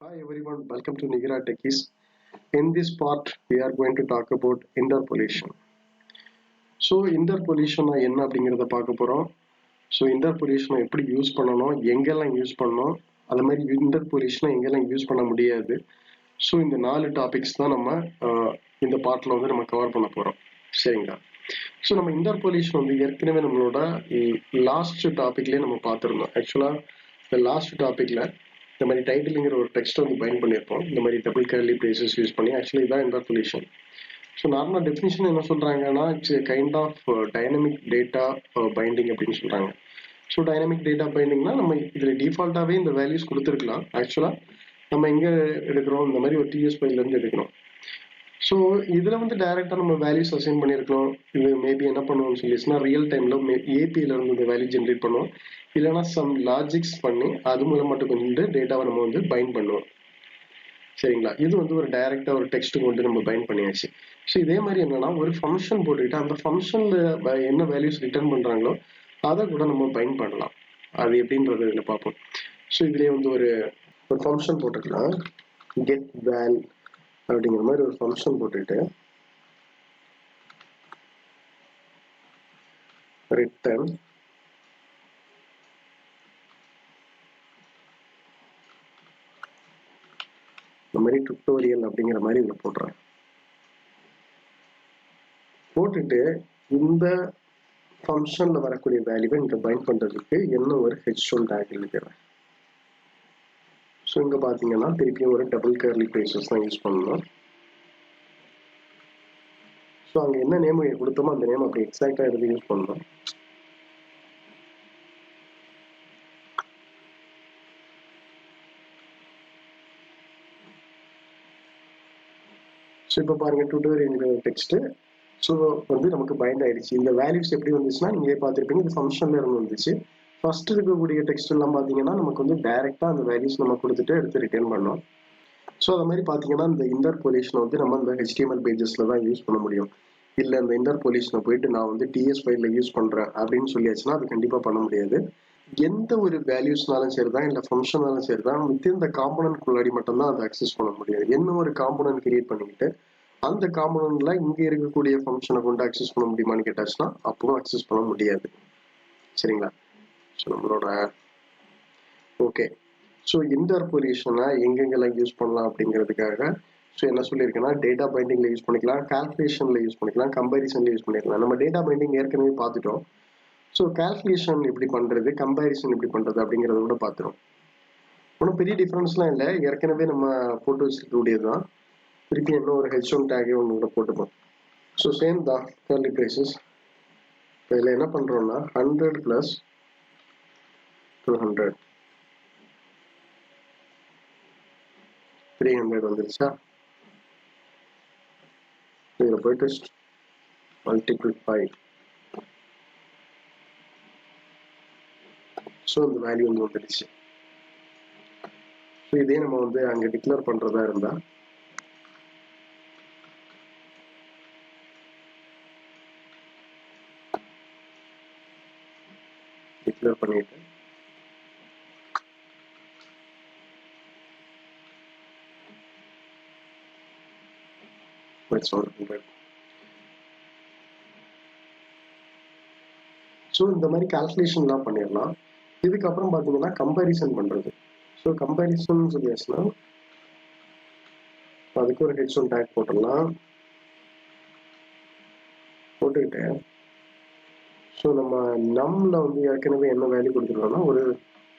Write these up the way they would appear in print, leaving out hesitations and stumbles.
Hi everyone, welcome to Nihira Techiees. In this part, we are going to talk about interpolation. So interpolation என்ன அப்படிங்கிறத பார்க்க போறோம். So இன்டர்பொலேஷனை எப்படி use பண்ணணும், எங்கெல்லாம் யூஸ் பண்ணணும், அது மாதிரி இன்டர்பொலேஷனை எங்கெல்லாம் யூஸ் பண்ண முடியாது. ஸோ இந்த 4 டாபிக்ஸ் தான் நம்ம இந்த பார்ட்டில் வந்து நம்ம கவர் பண்ண போகிறோம். சரிங்களா? ஸோ நம்ம இன்டர்பொலேஷன் வந்து ஏற்கனவே நம்மளோட லாஸ்ட் டாபிக்லேயே நம்ம பார்த்துருந்தோம். ஆக்சுவலாக இந்த லாஸ்ட் டாப்பிக்கில் இந்த மாதிரி டைட்டிலுங்கிற ஒரு டெக்ஸ்ட் வந்து பைண்ட் பண்ணியிருப்போம். இந்த மாதிரி டபுள் கர்லி பிரேசஸ் யூஸ் பண்ணி ஆக்சுவலி இதான் இன்டர்பொலேஷன். ஸோ நார்மலாக டெஃபினிஷன் என்ன சொல்கிறாங்கன்னா, it's kind of dynamic data binding அப்படின்னு சொல்கிறாங்க. ஸோ டைனமிக் டேட்டா பைண்டிங்னா நம்ம இதில் டிஃபால்ட்டாகவே இந்த வேல்யூஸ் கொடுத்துருக்கலாம். ஆக்சுவலாக நம்ம எங்கே எடுக்கிறோம், இந்த மாதிரி ஒரு டிஎஸ் ஃபைல்லேருந்து எடுக்கிறோம். ஸோ இதில் வந்து டைரெக்டாக நம்ம வேல்யூஸ் அசைன் பண்ணியிருக்கோம். இது மேபி என்ன பண்ணுவோம்னு சொல்லிச்சுன்னா, ரியல் டைமில் ஏபியிலேருந்து இந்த வேல்யூ ஜென்ரேட் பண்ணுவோம். இல்லைனா சம் லாஜிக்ஸ் பண்ணி அது மூலம் மட்டும் கொஞ்சம் டேட்டாவை நம்ம வந்து பைண்ட் பண்ணுவோம். சரிங்களா? இது வந்து ஒரு டைரக்டா ஒரு டெக்ஸ்ட் கொண்டு நம்ம பைண்ட் பண்ணியாச்சு. ஸோ இதே மாதிரி என்னன்னா, ஒரு ஃபங்க்ஷன் போட்டுக்கிட்டு அந்த ஃபங்க்ஷன்ல என்ன வேல்யூஸ் ரிட்டர்ன் பண்றாங்களோ அதை கூட நம்ம பைண்ட் பண்ணலாம். அது எப்படின்றது இதில் பார்ப்போம். ஸோ இதுலேயே வந்து ஒரு ஃபங்க்ஷன் போட்டுக்கலாம். கெட் வேல் அப்படிங்கிற மாதிரி ஒரு ஃபங்க்ஷன் போட்டுக்கிட்டு ரிட்டர்ன் இந்த மாதிரி டுட்டோரியல் அப்படிங்கிற மாதிரி இதில் போட்டுறேன். போட்டுட்டு இந்த ஃபங்க்ஷனில் வரக்கூடிய வேல்யூவை இங்கே பைண்ட் பண்ணுறதுக்கு என்ன ஒரு ஹெச்1 டேக் எழுதிக்கிறேன். ஸோ இங்கே பார்த்தீங்கன்னா திருப்பியும் ஒரு டபுள் கர்லி பிரேசஸ் தான் யூஸ் பண்ணணும். ஸோ அங்கே என்ன நேம் கொடுத்தோமோ அந்த நேம் அப்படி எக்ஸாக்டாக எடுத்து யூஸ் பண்ணணும். ஸோ இப்போ பாருங்க டுட்டோரியல் டெக்ஸ்ட்டு ஸோ வந்து நமக்கு பைண்ட் ஆயிடுச்சு. இந்த வேல்யூஸ் எப்படி வந்துச்சுன்னா நீங்களே பார்த்துருப்பீங்க, இது ஃபங்க்ஷன்ல இருந்து வந்துச்சு. ஃபர்ஸ்ட் இருக்கக்கூடிய டெக்ஸ்ட் எல்லாம் பார்த்தீங்கன்னா நமக்கு வந்து டைரெக்டாக அந்த வேல்யூஸ் நம்ம கொடுத்துட்டு எடுத்து ரிட்டர்ன் பண்ணோம். ஸோ அது மாதிரி பார்த்தீங்கன்னா இந்த இன்டர்பொலேஷனை வந்து நம்ம இந்த HTML பேஜஸில் தான் யூஸ் பண்ண முடியும். இல்லை இந்த இன்டர்பொலேஷனை போயிட்டு நான் வந்து டிஎஸ் ஃபைலில் யூஸ் பண்ணுறேன் அப்படின்னு சொல்லியாச்சுன்னா அது கண்டிப்பாக பண்ண முடியாது. எந்த ஒரு வேல்யூஸ்னாலும் சரி தான், இல்லை ஃபங்க்ஷனாலும் சரி தான், வித்தின் இந்த காம்பனன்ட் முன்னாடி மட்டும்தான் அதை அக்சஸ் பண்ண முடியும். என்ன ஒரு காம்பனன்ட் கிரியேட் பண்ணிக்கிட்டு அந்த காம்பனன்ட்ல இங்கே இருக்கக்கூடிய ஃபங்க்ஷனை கொண்டு அக்சஸ் பண்ண முடியுமான்னு கேட்டாச்சுன்னா அப்பவும் அக்சஸ் பண்ண முடியாது. சரிங்களா? ஸோ நம்மளோட ஓகே. ஸோ இன்டர்பொலேஷனை எங்கெங்கெல்லாம் யூஸ் பண்ணலாம் அப்படிங்கிறதுக்காக ஸோ என்ன சொல்லியிருக்கேன்னா, டேட்டா பைண்டிங்கில் யூஸ் பண்ணிக்கலாம், கால்குலேஷனில் யூஸ் பண்ணிக்கலாம், கம்பேரிசனில் யூஸ் பண்ணிக்கலாம். நம்ம டேட்டா பைண்டிங் ஏற்கனவே பார்த்துட்டோம். ஸோ கால்குலேஷன் எப்படி பண்ணுறது, கம்பேரிசன் எப்படி பண்ணுறது அப்படிங்கிறத கூட பார்த்துரும். ஒன்றும் பெரிய டிஃப்ரென்ஸ்லாம் இல்லை, ஏற்கனவே நம்ம போட்டு வச்சுருக்கக்கூடியது தான். திருப்பி என்ன ஒரு H1 டேகே ஒன்று கூட போட்டுப்போம். ஸோ சேம் தான் கர்லி பிரேசஸ். இப்போ இதில் என்ன பண்ணுறோம்னா 100 + 200 300 வந்துருச்சா? இதில் போயிட்டு மல்டிபிள் 5. ஸோ இந்த வேல்யூ வந்து வந்துடுச்சு. ஸோ இதே நம்ம வந்து அங்கே டிக்ளேர் பண்ணுறதா இருந்தால் டிக்ளேர் பண்ணிட்டு ஸோ இந்த மாதிரி கால்குலேஷன்லாம் பண்ணிடலாம். இதுக்கப்புறம் பார்த்தீங்கன்னா கம்பேரிசன் பண்ணுறது. ஸோ கம்பேரிசன் சொல்லியாச்சுன்னா அதுக்கு ஒரு H1 டேக் போட்டுடலாம். போட்டுக்கிட்டு ஸோ நம்ம நம்மள வந்து ஏற்கனவே என்ன வேல்யூ கொடுத்துருக்கோம்னா ஒரு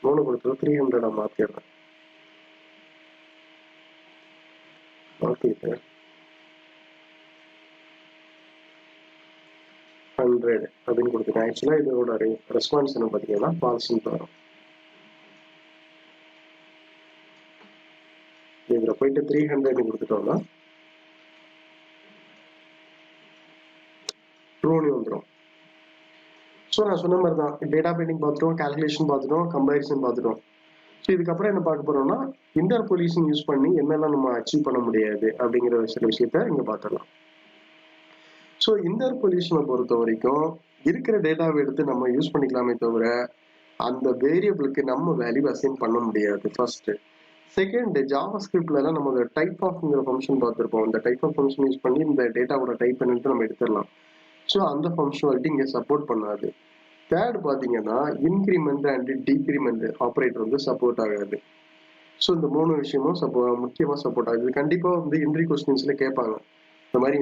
3 கொடுத்துருவோம், 300 மாற்றிடுறேன். மாற்றிட்டு 100 அப்படின்னு கொடுத்துருக்கேன். ஆக்சுவலாக இதோட ரெஸ்பான்ஸ் என்ன பார்த்தீங்கன்னா ஃபால்ஸ்ன்னு வரும். இதில் போயிட்டு 300 கொடுத்துட்டோம்னா ட்ரூன்னு வந்துடும். ஸோ நான் சொன்ன மாதிரி தான் டேட்டா பைண்டிங் பார்த்துட்டோம், கால்குலேஷன் பார்த்துட்டோம், கம்பேரிசன் பார்த்துட்டோம். ஸோ இதுக்கப்புறம் என்ன பார்க்க போறோம்னா இன்டர்பொலேஷன் யூஸ் பண்ணி என்னெல்லாம் நம்ம அச்சீவ் பண்ண முடியாது அப்படிங்கிற சில விஷயத்த இங்கே பார்த்துடலாம். ஸோ இன்டர்பொலேஷனை பொறுத்த வரைக்கும் இருக்கிற டேட்டாவை எடுத்து நம்ம யூஸ் பண்ணிக்கலாமே தவிர அந்த வேரியபிளுக்கு நம்ம வேல்யூ அசைன் பண்ண முடியாது. ஃபர்ஸ்ட் செகண்ட், ஜாவாஸ்கிரிப்ட்ல எல்லாம் நம்ம டைப் ஆஃப்ங்கிற ஃபங்க்ஷன் பார்த்துருப்போம். இந்த டைப் ஆஃப் ஃபங்க்ஷன் யூஸ் பண்ணி இந்த டேட்டாவோட டைப் பண்ணிட்டு நம்ம எடுத்துடலாம். ஸோ அந்த ஃபங்க்ஷனாலிட்டி இங்கே சப்போர்ட் பண்ணாது. தேர்ட் பார்த்தீங்கன்னா இன்க்ரிமெண்ட் அண்ட் டிக்ரிமெண்ட் ஆப்ரேட்டர் வந்து சப்போர்ட் ஆகாது. ஸோ இந்த 3 விஷயமும் முக்கியமாக சப்போர்ட் ஆகுது. கண்டிப்பாக வந்து இன்ட்ரி கொஸ்டின்ஸ்ல கேட்பாங்க. இந்த மாதிரி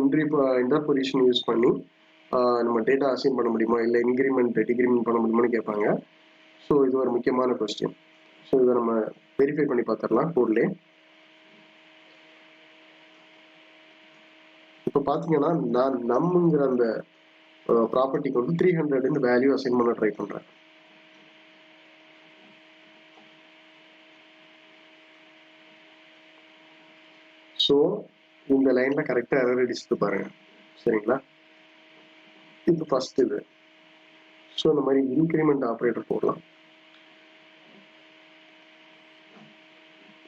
இன்டர்பொலிஷன் யூஸ் பண்ணி நம்ம டேட்டா அசைன் பண்ண முடியுமா, இல்லை இன்க்ரிமெண்ட் டிக்ரிமெண்ட் பண்ண முடியுமான்னு கேட்பாங்க. ஸோ இது ஒரு முக்கியமான கொஸ்டின். ஸோ இதை நம்ம வெரிஃபை பண்ணி பார்த்துடலாம் கோட்லேயே. இப்போ பார்த்தீங்கன்னா நான் நம்மங்கிற அந்த ப்ராப்பர்ட்டிக்கு வந்து 300 வேல்யூ அசைன் பண்ண ட்ரை பண்ணுறேன். ஸோ இந்த லைன்ல கரெக்டாக எரர் அடிச்சுட்டு பாருங்க. சரிங்களா? இது ஃபர்ஸ்ட் இது. ஸோ இந்த மாதிரி இன்க்ரிமெண்ட் ஆப்ரேட்டர் போடலாம்.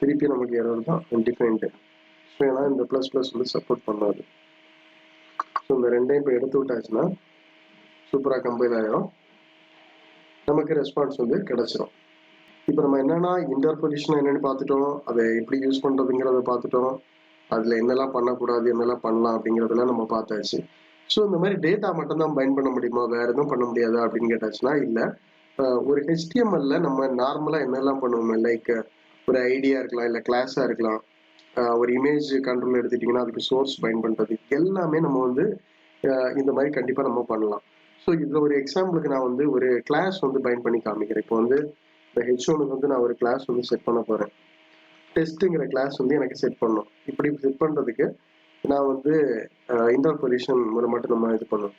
திருப்பி நமக்கு எரர் தான் இன்டிஃபைன்ட். ஸோ ஏன்னா இந்த ப்ளஸ் ப்ளஸ் வந்து சப்போர்ட் பண்ணாது. ஸோ இந்த ரெண்டையும் இப்போ எடுத்து விட்டாச்சுன்னா சூப்பராக கம்பைல் ஆகிடும். நமக்கு ரெஸ்பான்ஸ் வந்து கிடைச்சிடும். இப்போ நம்ம என்னன்னா இன்டர்பொலிஷன் என்னன்னு பார்த்துட்டோம், அதை எப்படி யூஸ் பண்ணுறதுங்கிறத பார்த்துட்டோம், அதில் என்னெல்லாம் பண்ணக்கூடாது என்னெல்லாம் பண்ணலாம் அப்படிங்கிறதெல்லாம் நம்ம பார்த்தாச்சு. ஸோ இந்த மாதிரி டேட்டா மட்டும்தான் பைண்ட் பண்ண முடியுமா, வேற எதுவும் பண்ண முடியாதா அப்படின்னு கேட்டாச்சுன்னா இல்லை. ஒரு HTML-ல நம்ம நார்மலாக என்னெல்லாம் பண்ணுவோம், லைக் ஒரு ஐடியா இருக்கலாம், இல்லை கிளாஸாக இருக்கலாம், ஒரு இமேஜ் கண்ட்ரோல் எடுத்துட்டிங்கன்னா அதுக்கு சோர்ஸ் பைண்ட் பண்ணுறது எல்லாமே நம்ம வந்து இந்த மாதிரி கண்டிப்பாக நம்ம பண்ணலாம். ஸோ இதில் ஒரு எக்ஸாம்பிளுக்கு நான் வந்து ஒரு கிளாஸ் வந்து பைண்ட் பண்ணி காமிக்கிறேன். இப்போ வந்து இந்த H1க்கு வந்து நான் ஒரு கிளாஸ் வந்து செட் பண்ண போகிறேன். டெஸ்ட்டுங்கிற கிளாஸ் வந்து எனக்கு செட் பண்ணணும். இப்படி செட் பண்ணுறதுக்கு நான் வந்து இன்டர்பொலிஷன் மட்டும் நம்ம இது பண்ணணும்.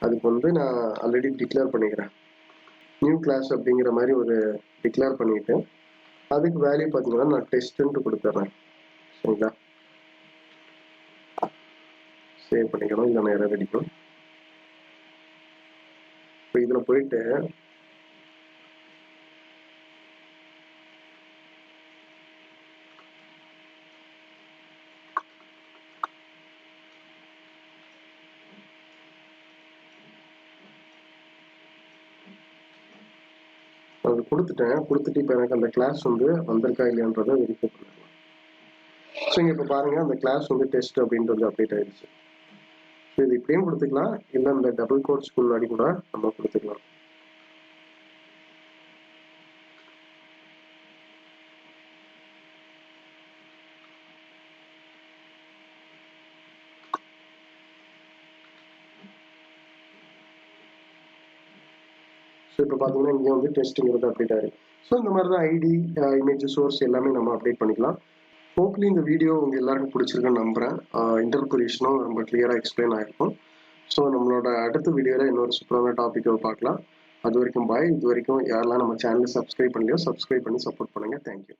அதுக்கு வந்து நான் ஆல்ரெடி டிக்ளேர் பண்ணிக்கிறேன். நியூ கிளாஸ் அப்படிங்கிற மாதிரி ஒரு டிக்ளேர் பண்ணிட்டு அதுக்கு வேல்யூ பார்த்தீங்கன்னா நான் டெஸ்ட்டுன்ட்டு கொடுத்துட்றேன். சரிங்களா? சேவ் பண்ணிக்கணும், இல்லை நான் எரர் அடிக்கும். இப்போ இதில் போயிட்டு அது கொடுத்துட்டு இப்போ எனக்கு அந்த கிளாஸ் வந்து வந்திருக்கா இல்லையான்றதை வெரிஃபை பண்ணிடலாம். ஸோ இங்கே இப்போ பாருங்க அந்த கிளாஸ் வந்து டெஸ்ட் அப்படின்றது அப்டேட் ஆயிடுச்சு. ஸோ இது இப்படியும் கொடுத்துக்கலாம், இல்லை இந்த டபுள் கோட்ஸ்க்கு முன்னாடி கூட நம்ம கொடுத்துக்கலாம். ஸோ இப்போ பார்த்தீங்கன்னா இங்கே வந்து டெஸ்ட்டுங்கிறது அப்டேட் ஆயிருக்கு. ஸோ இந்த மாதிரி தான் ஐடி, இமேஜ், சோர்ஸ் எல்லாமே நம்ம அப்டேட் பண்ணிக்கலாம். ஹோப்லி இந்த வீடியோ உங்கள் எல்லாருக்கும் பிடிச்சிருக்குன்னு நம்புகிறேன். இன்டர்பொலிஷனும் ரொம்ப கிளியராக எக்ஸ்பிளைன் ஆகிருக்கும். ஸோ நம்மளோட அடுத்த வீடியோவில் இன்னொரு சூப்பரான டாப்பிக்கை பார்க்கலாம். அது வரைக்கும் பாய். இது வரைக்கும் யாரெல்லாம் நம்ம சேனலை சப்ஸ்கிரைப் பண்ணலையோ சப்ஸ்கிரைப் பண்ணி சப்போர்ட் பண்ணுங்கள். தேங்க்யூ.